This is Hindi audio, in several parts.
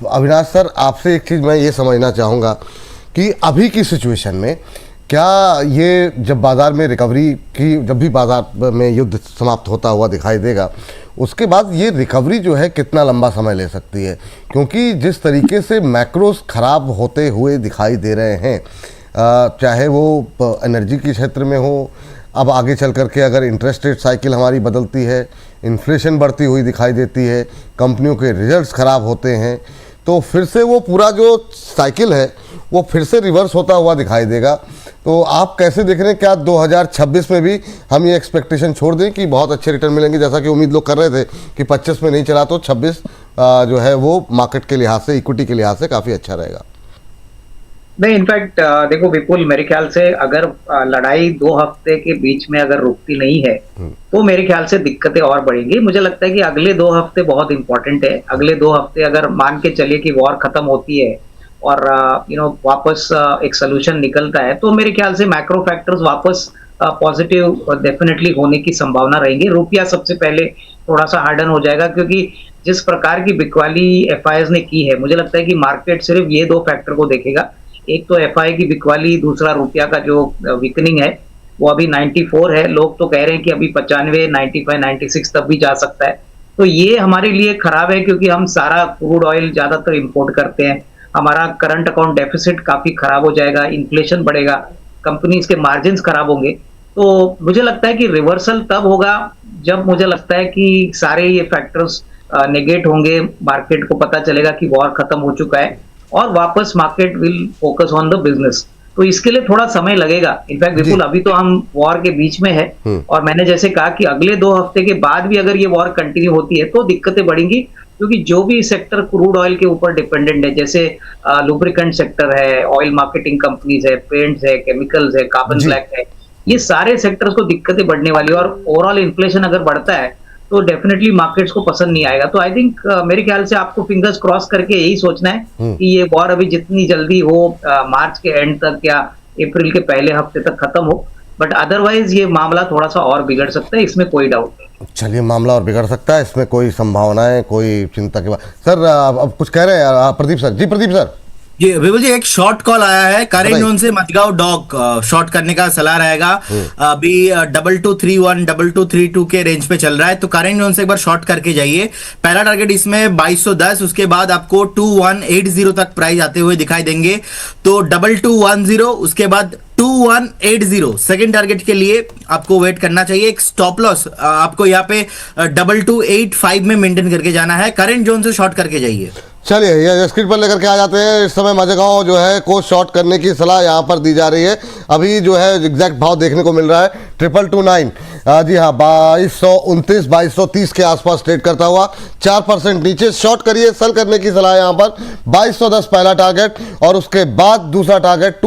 अविनाश सर, आपसे एक चीज़ मैं ये समझना चाहूँगा कि अभी की सिचुएशन में क्या ये जब बाज़ार में रिकवरी की, जब भी बाज़ार में युद्ध समाप्त होता हुआ दिखाई देगा, उसके बाद ये रिकवरी जो है कितना लंबा समय ले सकती है? क्योंकि जिस तरीके से मैक्रोस ख़राब होते हुए दिखाई दे रहे हैं, चाहे वो एनर्जी के क्षेत्र में हो, अब आगे चल करके अगर इंटरेस्ट रेट साइकिल हमारी बदलती है, इन्फ्लेशन बढ़ती हुई दिखाई देती है, कंपनियों के रिजल्ट्स ख़राब होते हैं, तो फिर से वो पूरा जो साइकिल है वो फिर से रिवर्स होता हुआ दिखाई देगा। तो आप कैसे देख रहे हैं, क्या 2026 में भी हम ये एक्सपेक्टेशन छोड़ दें कि बहुत अच्छे रिटर्न मिलेंगे, जैसा कि उम्मीद लोग कर रहे थे कि 25 में नहीं चला तो 26 जो है वो मार्केट के लिहाज से, इक्विटी के लिहाज से काफ़ी अच्छा रहेगा? नहीं, इनफैक्ट देखो विपुल, मेरे ख्याल से अगर लड़ाई 2 हफ्ते के बीच में अगर रुकती नहीं है तो मेरे ख्याल से दिक्कतें और बढ़ेंगी। मुझे लगता है कि अगले 2 हफ्ते बहुत इंपॉर्टेंट है। अगले 2 हफ्ते अगर मान के चलिए कि वॉर खत्म होती है और वापस एक सोल्यूशन निकलता है, तो मेरे ख्याल से मैक्रो फैक्टर्स वापस पॉजिटिव डेफिनेटली होने की संभावना रहेंगी। रुपया सबसे पहले थोड़ा सा हार्डन हो जाएगा, क्योंकि जिस प्रकार की बिकवाली एफआईआईज ने की है, मुझे लगता है कि मार्केट सिर्फ ये 2 फैक्टर को देखेगा। एक तो एफआई की बिकवाली, दूसरा रुपया का जो वीकनिंग है वो अभी 94 है। लोग तो कह रहे हैं कि अभी 95, 95, 96 तक भी जा सकता है। तो ये हमारे लिए खराब है, क्योंकि हम सारा क्रूड ऑयल ज्यादातर इंपोर्ट करते हैं। हमारा करंट अकाउंट डेफिसिट काफी खराब हो जाएगा, इन्फ्लेशन बढ़ेगा, कंपनीज के मार्जिन खराब होंगे। तो मुझे लगता है कि रिवर्सल तब होगा जब मुझे लगता है कि सारे ये फैक्टर्स नेगेट होंगे, मार्केट को पता चलेगा कि वॉर खत्म हो चुका है और वापस market will focus on the business. तो इसके लिए थोड़ा समय लगेगा। इनफैक्ट विपुल, अभी तो हम वॉर के बीच में है और मैंने जैसे कहा कि अगले 2 हफ्ते के बाद भी अगर ये वॉर कंटिन्यू होती है तो दिक्कतें बढ़ेंगी, क्योंकि जो भी सेक्टर क्रूड ऑयल के ऊपर डिपेंडेंट है, जैसे लुब्रिकेंट सेक्टर है, ऑयल मार्केटिंग कंपनीज है, पेंट्स है, केमिकल्स है, कार्बन ब्लैक है, ये सारे सेक्टर्स को दिक्कतें बढ़ने वाली है। और ओवरऑल इन्फ्लेशन अगर बढ़ता है तो डेफिनेटली मार्केट्स को पसंद नहीं आएगा। तो आई थिंक मेरे ख्याल से आपको फिंगर्स क्रॉस करके यही सोचना है कि ये वॉर अभी जितनी जल्दी हो, मार्च के एंड तक या अप्रैल के पहले हफ्ते तक खत्म हो, बट अदरवाइज ये मामला थोड़ा सा और बिगड़ सकता है, इसमें कोई डाउट नहीं। चलिए, मामला और बिगड़ सकता है, इसमें कोई संभावना है, कोई चिंता की बात। सर अब कुछ कह रहे हैं प्रदीप सर? जी प्रदीप सर। जी विपुल जी, एक शॉर्ट कॉल आया है करेंट जोन से मजगांव डॉक शॉर्ट करने का सलाह रहेगा। अभी 2231 2232 के रेंज पे चल रहा है, तो करेंट जोन से एक बार शॉर्ट करके जाइए। पहला टारगेट इसमें 2210, उसके बाद आपको 2180 तक प्राइस आते हुए दिखाई देंगे। तो 2210, उसके बाद 2180 सेकेंड टारगेट के लिए आपको वेट करना चाहिए। एक स्टॉप लॉस आपको यहाँ पे 2285 में मेंटेन करके जाना है। करेंट जोन से शॉर्ट करके जाइए। चलिए, ये स्क्रीन पर लेकर के आ जाते हैं। इस समय मजगांव जो है को शॉर्ट करने की सलाह यहाँ पर दी जा रही है। अभी जो है एग्जैक्ट भाव देखने को मिल रहा है 2229, जी हाँ, 2229 2230 के आसपास ट्रेड करता हुआ 4% नीचे। शॉर्ट करिए, सेल करने की सलाह यहाँ पर 2210 पहला टारगेट, और उसके बाद दूसरा टारगेट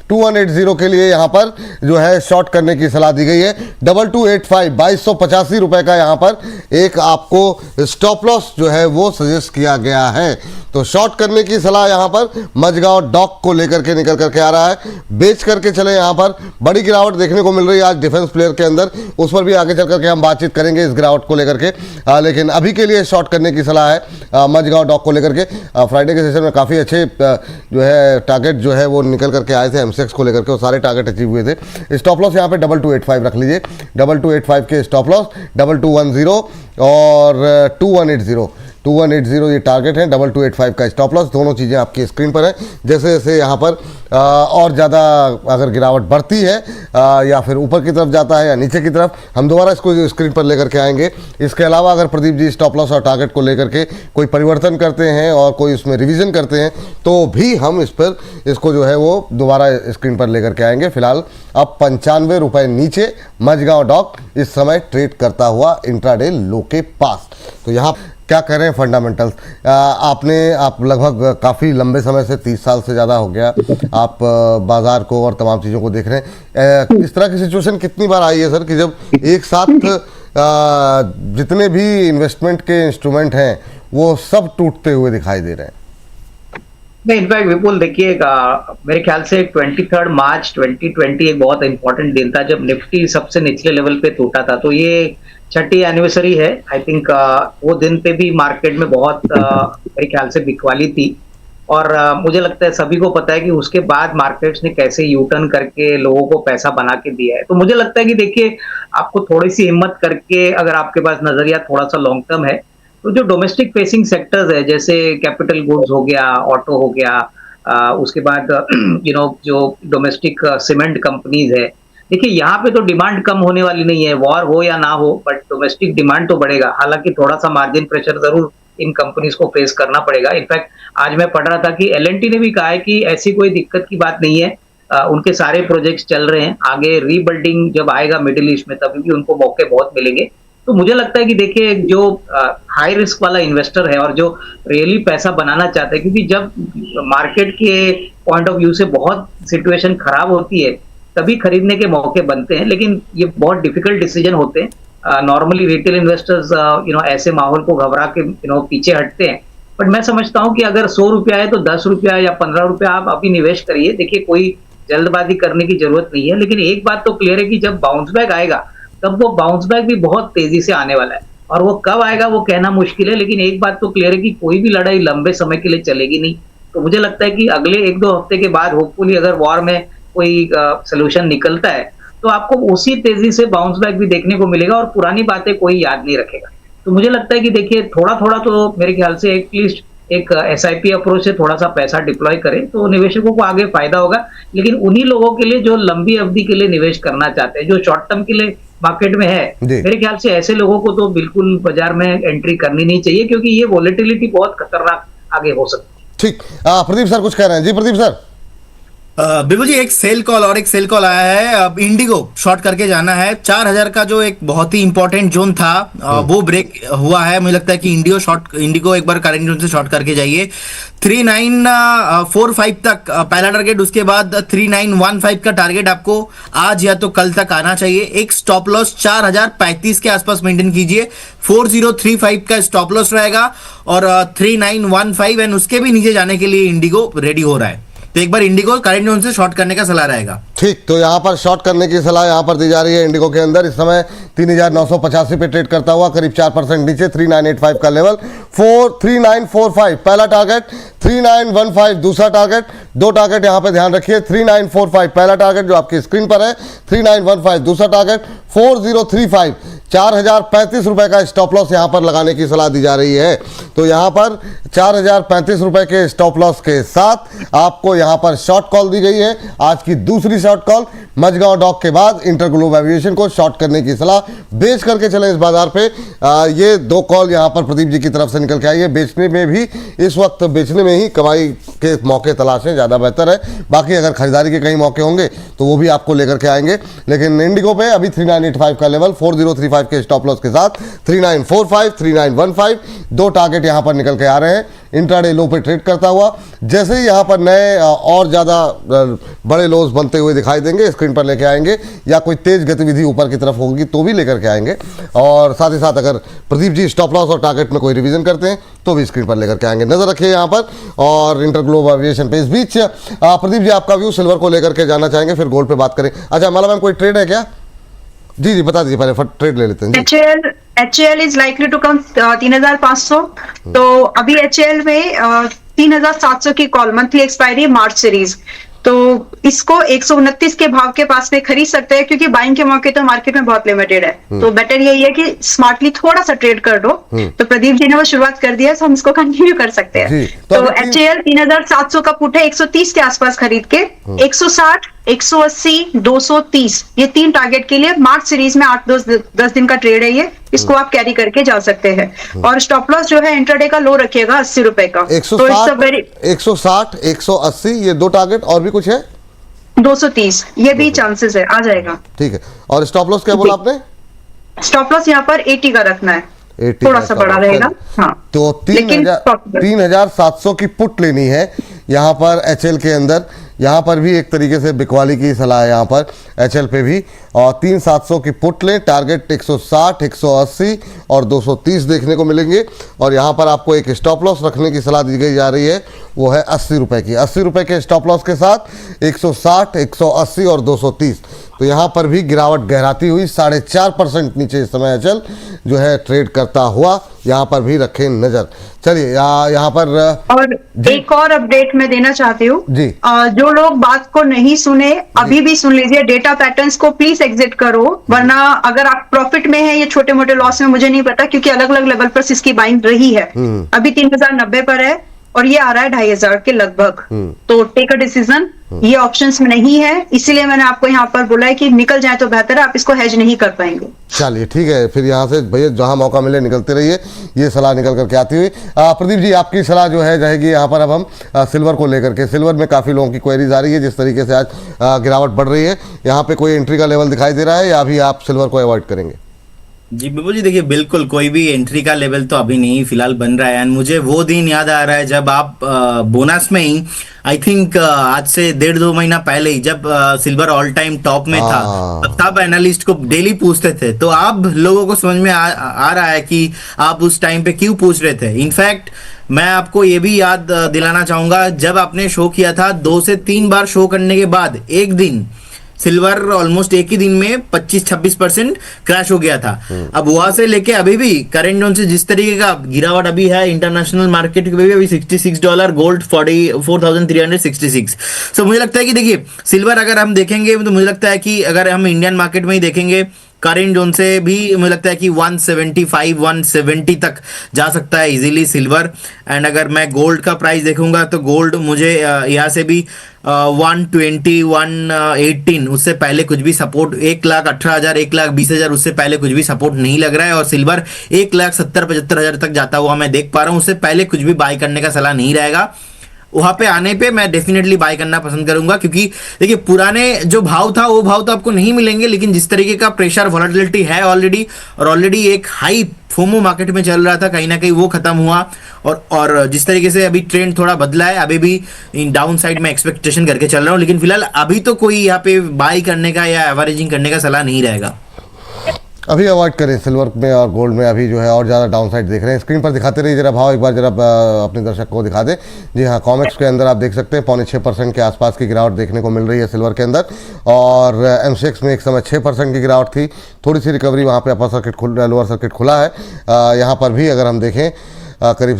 2180 के लिए यहाँ पर जो है शॉर्ट करने की सलाह दी गई है। 2285 2285 रुपए का यहाँ पर एक आपको स्टॉप लॉस जो है वो सजेस्ट किया गया है। तो शॉर्ट करने की सलाह यहाँ पर मजगांव डॉक को लेकर के निकल करके आ रहा है। बेच करके चले, यहाँ पर बड़ी गिरावट देखने को मिल रही है आज डिफेंस प्लेयर के अंदर, उस पर भी आगे चल करके हम बातचीत करेंगे इस गिरावट को लेकर के। लेकिन अभी के लिए शॉर्ट करने की सलाह है मजगांव डॉक को लेकर के। फ्राइडे के सेशन में काफ़ी अच्छे जो है टारगेट जो है वो निकल करके आए थे एमसेक्स को लेकर के, वो सारे टारगेट अचीव हुए थे। स्टॉप लॉस यहाँ पे 2285 रख लीजिए, 2285 के स्टॉप लॉस, 2210 और 2180 ये टारगेट है, 2285 का स्टॉप लॉस। दोनों चीज़ें आपकी स्क्रीन पर हैं। जैसे जैसे यहाँ पर और ज़्यादा अगर गिरावट बढ़ती है या फिर ऊपर की तरफ जाता है या नीचे की तरफ, हम दोबारा इसको स्क्रीन पर लेकर के आएंगे। इसके अलावा अगर प्रदीप जी स्टॉप लॉस और टारगेट को लेकर के कोई परिवर्तन करते हैं और कोई उसमें रिवीजन करते हैं तो भी हम इस पर इसको जो है वो दोबारा स्क्रीन पर लेकर के आएंगे। फिलहाल अब 95 रुपये नीचे मजगांव डॉक इस समय ट्रेड करता हुआ इंट्राडे लो के पास। तो यहाँ क्या कह रहे हैं फंडामेंटल्स? आप लगभग काफ़ी लंबे समय से 30 साल से ज़्यादा हो गया आप बाज़ार को और तमाम चीज़ों को देख रहे हैं। इस तरह की सिचुएशन कितनी बार आई है सर कि जब एक साथ जितने भी इन्वेस्टमेंट के इंस्ट्रूमेंट हैं वो सब टूटते हुए दिखाई दे रहे हैं? नहीं, इनफैक्ट विपुल देखिए, मेरे ख्याल से 23 मार्च 2020 एक बहुत इंपॉर्टेंट दिन था जब निफ्टी सबसे निचले लेवल पे टूटा था। तो ये छठी एनिवर्सरी है। आई थिंक वो दिन पे भी मार्केट में बहुत मेरे ख्याल से बिकवाली थी, और मुझे लगता है सभी को पता है कि उसके बाद मार्केट्स ने कैसे यू टर्न करके लोगों को पैसा बना के दिया है। तो मुझे लगता है कि देखिए, आपको थोड़ी सी हिम्मत करके, अगर आपके पास नजरिया थोड़ा सा लॉन्ग टर्म है, तो जो डोमेस्टिक फेसिंग सेक्टर्स है, जैसे कैपिटल गुड्स हो गया, ऑटो हो गया, उसके बाद जो डोमेस्टिक सीमेंट कंपनीज है, देखिए यहाँ पे तो डिमांड कम होने वाली नहीं है, वॉर हो या ना हो, बट डोमेस्टिक डिमांड तो बढ़ेगा। हालांकि थोड़ा सा मार्जिन प्रेशर जरूर इन कंपनीज को फेस करना पड़ेगा। इनफैक्ट आज मैं पढ़ रहा था कि एलएनटी ने भी कहा है कि ऐसी कोई दिक्कत की बात नहीं है, उनके सारे प्रोजेक्ट्स चल रहे हैं। आगे रीबिल्डिंग जब आएगा मिडिल ईस्ट में, तभी भी उनको मौके बहुत मिलेंगे। तो मुझे लगता है कि देखिए, जो हाई रिस्क वाला इन्वेस्टर है और जो रियली पैसा बनाना चाहता है, क्योंकि जब मार्केट के पॉइंट ऑफ व्यू से बहुत सिचुएशन खराब होती है, तभी खरीदने के मौके बनते हैं, लेकिन ये बहुत डिफिकल्ट डिसीजन होते हैं। नॉर्मली रिटेल इन्वेस्टर्स ऐसे माहौल को घबरा के पीछे हटते हैं। बट मैं समझता हूं कि अगर 100 रुपया है तो 10 रुपया या 15 रुपया आप अभी निवेश करिए। देखिए, कोई जल्दबाजी करने की जरूरत नहीं है, लेकिन एक बात तो क्लियर है कि जब बाउंस बैक आएगा, तब वो बाउंस बैक भी बहुत तेजी से आने वाला है, और वो कब आएगा वो कहना मुश्किल है। लेकिन एक बात तो क्लियर है कि कोई भी लड़ाई लंबे समय के लिए चलेगी नहीं। तो मुझे लगता है कि अगले 1-2 हफ्ते के बाद होपफुली, अगर वॉर में कोई सोल्यूशन निकलता है, तो आपको उसी तेजी से बाउंस बैक भी देखने को मिलेगा, और पुरानी बातें कोई याद नहीं रखेगा। तो मुझे लगता है कि देखिए, थोड़ा थोड़ा तो मेरे ख्याल से एटलीस्ट एक एसआईपी अप्रोच से थोड़ा सा पैसा डिप्लॉय करें, तो निवेशकों को आगे फायदा होगा। लेकिन उन्हीं लोगों के लिए जो लंबी अवधि के लिए निवेश करना चाहते हैं, जो शॉर्ट टर्म के लिए मार्केट में है, मेरे ख्याल से ऐसे लोगों को तो बिल्कुल बाजार में एंट्री करनी नहीं चाहिए, क्योंकि ये वॉलेटिलिटी बहुत खतरनाक आगे हो सकती है। ठीक, प्रदीप सर कुछ कह रहे हैं जी। प्रदीप सर। बिल्कुल जी, एक सेल कॉल आया है। अब इंडिगो शॉर्ट करके जाना है। 4000 का जो एक बहुत ही इंपॉर्टेंट जोन था, वो ब्रेक हुआ है। मुझे लगता है कि इंडिगो एक बार करेंट जोन से शॉर्ट करके जाइए। 3945 तक पहला टारगेट, उसके बाद 3915 का टारगेट आपको आज या तो कल तक आना चाहिए। एक स्टॉप लॉस 4035 के आसपास मेंटेन कीजिए। 4035 का स्टॉप लॉस रहेगा, और 3915 एंड उसके भी नीचे जाने के लिए इंडिगो रेडी हो रहा है। तो एक बार इंडिगो करंट जोन से शॉर्ट करने का सलाह रहेगा। ठीक, तो यहाँ पर शॉर्ट करने की सलाह यहाँ पर दी जा रही है इंडिगो के अंदर। इस समय 3985 पे ट्रेड करता हुआ, करीब 4% नीचे। 3985 का लेवल, 3945 पहला टारगेट, 3915 दूसरा टारगेट। 2 टारगेट यहाँ पे ध्यान रखिए। 3945 पहला टारगेट जो आपकी स्क्रीन पर है, 3915 दूसरा टारगेट, 4035 4035 रुपए का स्टॉप लॉस यहाँ पर लगाने की सलाह दी जा रही है। तो यहाँ पर 4035 रुपए के स्टॉप लॉस के साथ आपको यहाँ पर शॉर्ट कॉल दी गई है। आज की दूसरी शॉर्ट कॉल, मझगांव डॉक के बाद इंटरग्लोब एविएशन को शॉर्ट करने की सलाह। बेच करके चले इस बाजार पे। ये 2 कॉल यहाँ पर प्रदीप जी की तरफ से निकल के आई है। बेचने में भी इस वक्त बेचने में ही कमाई के मौके तलाशें, ज़्यादा बेहतर है। बाकी अगर खरीदारी के कई मौके होंगे तो वो भी आपको लेकर के आएंगे। लेकिन इंडिगो पे अभी 3985 का लेवल, 4035 के स्टॉप लॉस के साथ 3945 3915 2 टारगेट यहाँ पर निकल के आ रहे हैं। इंट्राडे लो पे ट्रेड करता हुआ, जैसे ही यहाँ पर नए और ज़्यादा बड़े लोज बनते हुए दिखाई देंगे, स्क्रीन पर लेके आएंगे, या कोई तेज गतिविधि ऊपर की तरफ होगी तो भी लेकर के आएंगे। और साथ ही साथ अगर प्रदीप जी स्टॉप लॉस और टारगेट में कोई रिवीजन करते हैं तो भी स्क्रीन पर लेकर के आएंगे। नजर रखिए यहाँ पर और इंटरग्लोब एविएशन पे। इस बीच प्रदीप जी आपका व्यू सिल्वर को लेकर के जाना चाहेंगे, फिर गोल्ड पे बात करें। अच्छा माला मैम, कोई ट्रेड है क्या? जी बता दीजिए, पहले ट्रेड ले लेते हैं। HAL is likely to come 3500। तो अभी HAL में 3700 की call, monthly expiry March series, तो इसको 129 के भाव के पास में खरीद सकते हैं, क्योंकि बाइंग के मौके तो मार्केट में बहुत लिमिटेड है। तो बेटर यही है कि स्मार्टली थोड़ा सा ट्रेड कर दो। तो प्रदीप जी ने वो शुरुआत कर दिया, तो हम इसको कंटिन्यू कर सकते हैं। तो HAL 3700 का पुट है, 130 के आसपास खरीद के 160 180 230 ये 3 टारगेट के लिए मार्च सीरीज में 8-10 दिन का ट्रेड है ये। इसको आप कैरी करके जा सकते हैं। और स्टॉप लॉस जो है इंट्राडे का लो रखिएगा 80 रुपए का। 160 180 ये 2 टारगेट, और भी कुछ है? 230 ये भी चांसेस है, आ जाएगा। ठीक है। और स्टॉप लॉस क्या बोला आपने? स्टॉप लॉस यहाँ पर 80 का रखना है, 80 थोड़ा सा बड़ा रहेगा। हाँ, तो 3700 की पुट लेनी है यहाँ पर HL के अंदर। यहाँ पर भी एक तरीके से बिकवाली की सलाह है यहाँ पर HL पे भी। और 3700 की पुट लें, टारगेट 160 180 और 230 देखने को मिलेंगे। और यहाँ पर आपको एक स्टॉप लॉस रखने की सलाह दी गई जा रही है, वो है 80 रुपए की। 80 रुपए के स्टॉप लॉस के साथ 160 180 और 230 तो यहाँ पर भी गिरावट गहराती हुई 4.5% नीचे इस समय एचएल जो है ट्रेड करता हुआ, यहाँ पर भी रखें नजर। चलिए यहाँ पर और एक और अपडेट मैं देना चाहती हूँ जी। जो लोग बात को नहीं सुने अभी भी सुन लीजिए, डेटा पैटर्न्स को प्लीज एग्जिट करो, वरना अगर आप प्रॉफिट में है या छोटे मोटे लॉस में मुझे नहीं पता, क्योंकि अलग अलग लेवल पर इसकी बाइंग रही है। अभी 3090 पर है और ये आ रहा है 2500 के लगभग। तो टेक अ डिसीजन, ये ऑप्शंस में नहीं है, इसीलिए मैंने आपको यहाँ पर बोला है कि निकल जाए तो बेहतर है, आप इसको हेज नहीं कर पाएंगे। चलिए ठीक है, फिर यहाँ से भैया जहाँ मौका मिले निकलते रहिए, ये सलाह निकल करके आती हुई। प्रदीप जी, आपकी सलाह जो है रहेगी यहाँ पर। अब हम सिल्वर को लेकर के, सिल्वर में काफ़ी लोगों की क्वेरीज आ रही है, जिस तरीके से आज गिरावट बढ़ रही है, यहाँ पे कोई एंट्री का लेवल दिखाई दे रहा है या अभी आप सिल्वर को अवॉइड करेंगे? जी बिल्कुल जी, देखिए बिल्कुल कोई भी एंट्री का लेवल तो अभी नहीं फिलहाल बन रहा है। एंड मुझे वो दिन याद आ रहा है जब आप बोनस में ही आई थिंक आज से 1.5-2 महीना पहले ही जब सिल्वर ऑल टाइम टॉप में था, तब एनालिस्ट को डेली पूछते थे। तो अब लोगों को समझ में आ रहा है कि आप उस टाइम पे क्यों पूछ रहे थे। इनफैक्ट मैं आपको ये भी याद दिलाना चाहूंगा, जब आपने शो किया था 2 से 3 बार शो करने के बाद एक दिन सिल्वर ऑलमोस्ट एक ही दिन में 25-26% क्रैश हो गया था। अब वहां से लेके अभी भी करेंट जोन से जिस तरीके का गिरावट अभी है इंटरनेशनल मार्केट में भी अभी $66, गोल्ड 44,366। सो मुझे लगता है कि देखिए सिल्वर अगर हम देखेंगे तो मुझे लगता है कि अगर हम इंडियन मार्केट में ही देखेंगे, करेंट जोन से भी मुझे लगता है कि 170 तक जा सकता है इजीली सिल्वर। एंड अगर मैं गोल्ड का प्राइस देखूंगा तो गोल्ड मुझे यहाँ से भी 120, 118 उससे पहले कुछ भी सपोर्ट, 1,18,000, 1,20,000 उससे पहले कुछ भी सपोर्ट नहीं लग रहा है। और सिल्वर 1,70,000-75,000 तक जाता हुआ मैं देख पा रहा हूँ, उससे पहले कुछ भी बाय करने का सलाह नहीं रहेगा। वहां पे आने पे मैं डेफिनेटली बाय करना पसंद करूंगा, क्योंकि देखिए पुराने जो भाव था वो भाव तो आपको नहीं मिलेंगे, लेकिन जिस तरीके का प्रेशर वॉलेटिलिटी है ऑलरेडी, और ऑलरेडी एक हाई फोमो मार्केट में चल रहा था, कहीं ना कहीं वो खत्म हुआ। और जिस तरीके से अभी ट्रेंड थोड़ा बदला है, अभी भी इन डाउन साइड में एक्सपेक्टेशन करके चल रहा हूँ, लेकिन फिलहाल अभी तो कोई यहाँ पे बाय करने का या एवरेजिंग करने का सलाह नहीं रहेगा। अभी अवॉइड करें सिल्वर में और गोल्ड में, अभी जो है और ज़्यादा डाउन साइड देख रहे हैं। स्क्रीन पर दिखाते रहिए जरा भाव, एक बार जरा अपने दर्शक को दिखा दें। जी हाँ, कॉमेक्स के अंदर आप देख सकते हैं 5.25% के आसपास की गिरावट देखने को मिल रही है सिल्वर के अंदर, और एमसीएक्स में एक समय 6% की गिरावट थी, थोड़ी सी रिकवरी वहाँ पे अपर सर्किट लोअर सर्किट खुला है। यहाँ पर भी अगर हम देखें करीब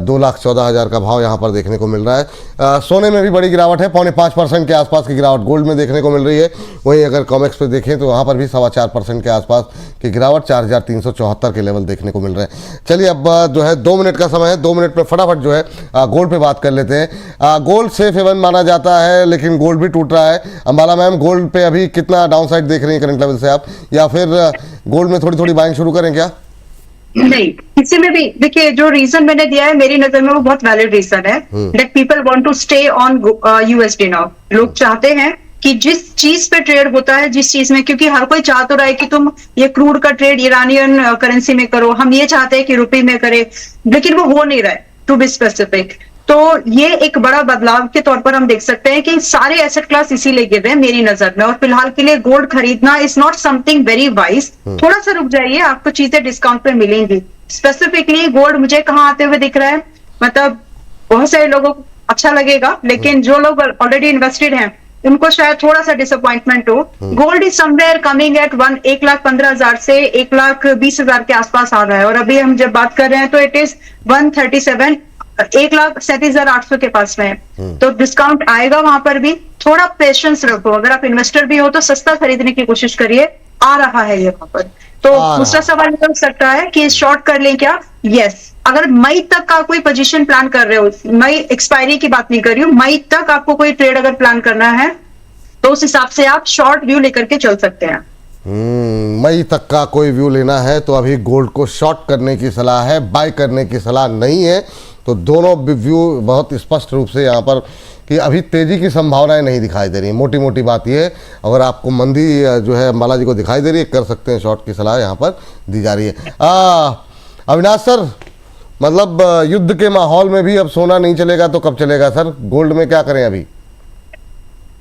2,14,000 का भाव यहाँ पर देखने को मिल रहा है। सोने में भी बड़ी गिरावट है, 5.25% के आसपास की गिरावट गोल्ड में देखने को मिल रही है। वहीं अगर कॉमेक्स पे देखें तो वहाँ पर भी 4.25% के आसपास की गिरावट 4,374 के लेवल देखने को मिल रहे हैं। चलिए अब जो है 2 मिनट का समय है, 2 मिनट में फटाफट जो है गोल्ड पे बात कर लेते हैं। गोल्ड सेफ हेवन माना जाता है, लेकिन गोल्ड भी टूट रहा है। अंबाला मैम, गोल्ड पे अभी कितना डाउन साइड देख रही है करंट लेवल से आप, या फिर गोल्ड में थोड़ी थोड़ी बाइंग शुरू करें क्या? नहीं, किसी में भी देखिए जो रीजन मैंने दिया है मेरी नजर में वो बहुत वैलिड रीजन है, that people want to stay on USD now. लोग चाहते हैं कि जिस चीज पे ट्रेड होता है, जिस चीज में, क्योंकि हर कोई चाह तो रहा है कि तुम ये क्रूड का ट्रेड ईरानियन करेंसी में करो, हम ये चाहते हैं कि रुपये में करें, लेकिन वो हो नहीं रहा है टू बी स्पेसिफिक। तो ये एक बड़ा बदलाव के तौर पर हम देख सकते हैं कि सारे एसेट क्लास इसीलिए गिर रहे हैं मेरी नजर में। और फिलहाल के लिए गोल्ड खरीदना is not something very wise. थोड़ा सा रुक जाइए, आपको चीजें डिस्काउंट पे मिलेंगी। स्पेसिफिकली गोल्ड मुझे कहाँ आते हुए दिख रहा है, मतलब बहुत सारे लोगों को अच्छा लगेगा, लेकिन जो लोग ऑलरेडी इन्वेस्टेड हैं उनको शायद थोड़ा सा डिसअपॉइंटमेंट हो। Gold is somewhere coming at 1,15,000 से 1,20,000 के आसपास आ रहा है, और अभी हम जब बात कर रहे हैं तो इट इज 137, 1,37,800 के पास में है। तो डिस्काउंट आएगा वहां पर भी, थोड़ा पेशेंस रखो। अगर आप इन्वेस्टर भी हो तो सस्ता खरीदने की कोशिश करिए, आ रहा है ये वहां पर। तो दूसरा सवाल हो सकता है कि शॉर्ट कर लें क्या? यस, अगर मई तक का कोई पोजीशन प्लान कर रहे हो, मई एक्सपायरी की बात नहीं कर रही हूँ, मई तक आपको कोई ट्रेड अगर प्लान करना है तो उस हिसाब से आप शॉर्ट व्यू लेकर के चल सकते हैं। मई तक का कोई व्यू लेना है तो अभी गोल्ड को शॉर्ट करने की सलाह है, बाय करने की सलाह नहीं है। तो दोनों व्यू बहुत स्पष्ट रूप से यहाँ पर कि अभी तेज़ी की संभावनाएं नहीं दिखाई दे रही। मोटी मोटी बात ये है, अगर आपको मंदी जो है अंबाला जी को दिखाई दे रही है, कर सकते हैं, शॉर्ट की सलाह यहाँ पर दी जा रही है। अविनाश सर, मतलब युद्ध के माहौल में भी अब सोना नहीं चलेगा तो कब चलेगा सर? गोल्ड में क्या करें अभी?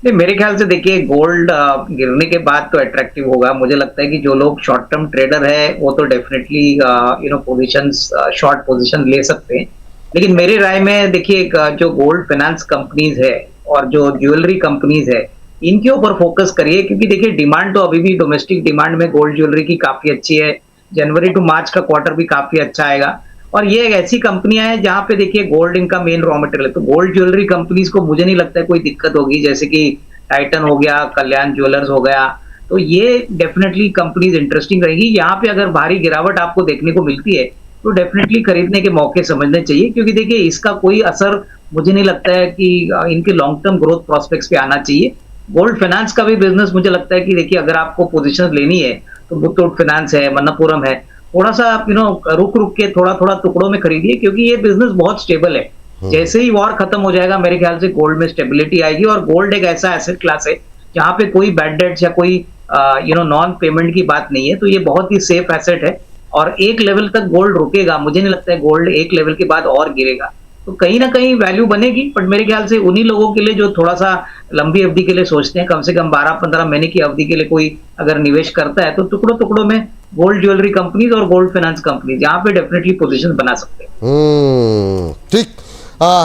नहीं, मेरे ख्याल से देखिए गोल्ड गिरने के बाद तो अट्रैक्टिव होगा। मुझे लगता है कि जो लोग शॉर्ट टर्म ट्रेडर है वो तो डेफिनेटली पोजीशंस, शॉर्ट पोजीशन ले सकते हैं। लेकिन मेरी राय में देखिए जो गोल्ड फाइनेंस कंपनीज है और जो ज्वेलरी कंपनीज है इनके ऊपर फोकस करिए, क्योंकि देखिए डिमांड तो अभी भी डोमेस्टिक डिमांड में गोल्ड ज्वेलरी की काफी अच्छी है। जनवरी टू मार्च का क्वार्टर भी काफी अच्छा आएगा। और ये एक ऐसी कंपनियां हैं जहां पे देखिए गोल्ड इनका मेन रॉ मटेरियल है, तो गोल्ड ज्वेलरी कंपनीज को मुझे नहीं लगता है कोई दिक्कत होगी, जैसे कि टाइटन हो गया, कल्याण ज्वेलर्स हो गया। तो ये डेफिनेटली कंपनीज इंटरेस्टिंग रहेगी। यहाँ पे अगर भारी गिरावट आपको देखने को मिलती है तो डेफिनेटली खरीदने के मौके समझने चाहिए, क्योंकि देखिए इसका कोई असर मुझे नहीं लगता है कि इनके लॉन्ग टर्म ग्रोथ प्रोस्पेक्ट्स पे आना चाहिए। गोल्ड फाइनेंस का भी बिजनेस मुझे लगता है कि देखिए अगर आपको पोजीशन लेनी है तो मुथूट फाइनेंस है, मन्नपुरम है, थोड़ा सा आप रुक रुक के थोड़ा थोड़ा टुकड़ों में खरीदिए, क्योंकि ये बिजनेस बहुत स्टेबल है। जैसे ही वॉर खत्म हो जाएगा मेरे ख्याल से गोल्ड में स्टेबिलिटी आएगी। और गोल्ड एक ऐसा एसेट क्लास है जहां पे कोई बैड डेट्स या कोई नॉन पेमेंट की बात नहीं है, तो ये बहुत ही सेफ एसेट है। और एक लेवल तक गोल्ड रुकेगा, मुझे नहीं लगता है गोल्ड एक लेवल के बाद और गिरेगा। तो कहीं ना कहीं वैल्यू बनेगी, बट मेरे ख्याल से उन्हीं लोगों के लिए जो थोड़ा सा लंबी अवधि के लिए सोचते हैं, कम से कम 12-15 महीने की अवधि के लिए कोई अगर निवेश करता है तो टुकड़ों टुकड़ों में गोल्ड ज्वेलरी कंपनीज और गोल्ड फाइनेंस कंपनीज यहाँ पे डेफिनेटली पोजीशन बना सकते हैं। ठीक।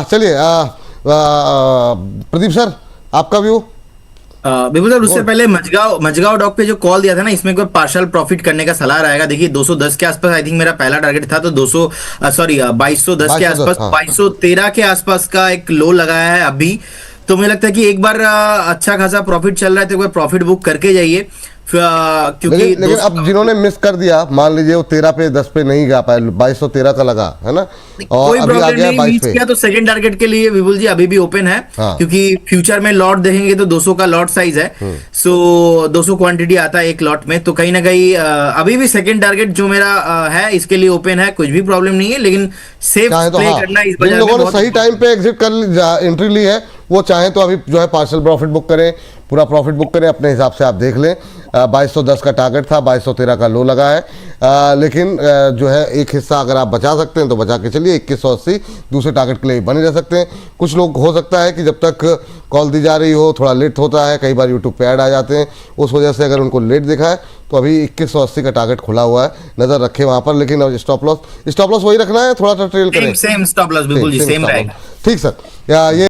चलिए प्रदीप सर, आपका व्यू। बिल्कुल सर, उससे पहले मजगांव डॉक पे जो कॉल दिया था ना, इसमें कोई पार्शियल प्रॉफिट करने का सलाह रहेगा। देखिए 210 के आसपास आई थिंक मेरा पहला टारगेट था, तो 2210 के आसपास, 2213 के आसपास का एक लो लगाया है अभी। तो मुझे लगता है कि एक बार अच्छा खासा प्रॉफिट चल रहा है तो एक बार प्रॉफिट बुक करके जाइए, क्योंकि लेकिन अब जिन्होंने मिस कर दिया, मान लीजिए वो 13 पे 10 पे नहीं गा पाए, 2213 का लगा है ना, और अभी आ गया 22 पे। किया तो सेकंड टारगेट के लिए विपुल जी अभी भी ओपन है। हाँ। क्योंकि फ्यूचर में लॉट देखेंगे तो 200 का लॉट साइज है, सो 200 क्वांटिटी आता है एक लॉट में। तो कहीं ना कहीं अभी भी सेकंड टारगेट जो मेरा है इसके लिए ओपन है, कुछ भी प्रॉब्लम नहीं है। लेकिन सेफ प्ले करना इस बाजार में लोगों ने बहुत सही टाइम पे एग्जिट कर एंट्री ली है, वो चाहे तो अभी जो है पार्शियल प्रॉफिट बुक करें, पूरा प्रॉफिट बुक करें, अपने हिसाब से आप देख लें। 2210 का टारगेट था, 2213 का लो लगा है। लेकिन जो है एक हिस्सा अगर आप बचा सकते हैं तो बचा के चलिए। 2180 दूसरे टारगेट के लिए बने रह सकते हैं। कुछ लोग हो सकता है कि जब तक कॉल दी जा रही हो थोड़ा लेट होता है, कई बार यूट्यूब पे ऐड आ जाते हैं, उस वजह से अगर उनको लेट दिखा है तो अभी 2180 का टारगेट खुला हुआ है, नजर रखें वहां पर। लेकिन अब स्टॉप लॉस वही रखना है, थोड़ा सा ट्रेल करें। सेम स्टॉप लॉस बिल्कुल जी सेम रहेगा। ठीक सर, ये